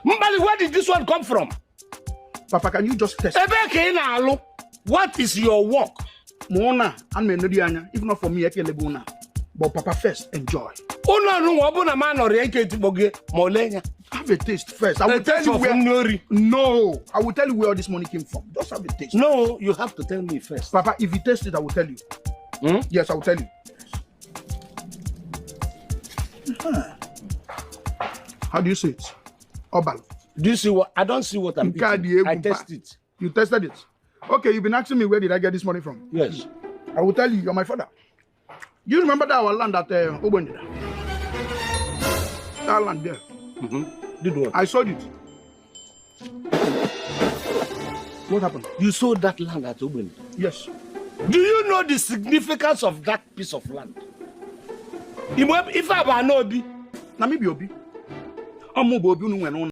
Mbali, where did this one come from? Papa, can you just test? What is your work? Mona, I'm a Nodiana, if not for me, I can live. But Papa, first, enjoy. Have a taste first. I will tell you where. No, I will tell you where this money came from. Just have a taste. No, you have to tell me first. Papa, if you taste it, I will tell you. Yes, I will tell you. How do you say it? Obal. Do you see what? I don't see what I'm eating. I test it. You tested it. Okay, you've been asking me where did I get this money from? Yes. I will tell you, you're my father. You remember that our land at Obendida? That land there. Did what? I sold it. What happened? You sold that land at Ubin? Yes. Do you know the significance of that piece of land? If I were no be, Namibi Obi. I'm Obi.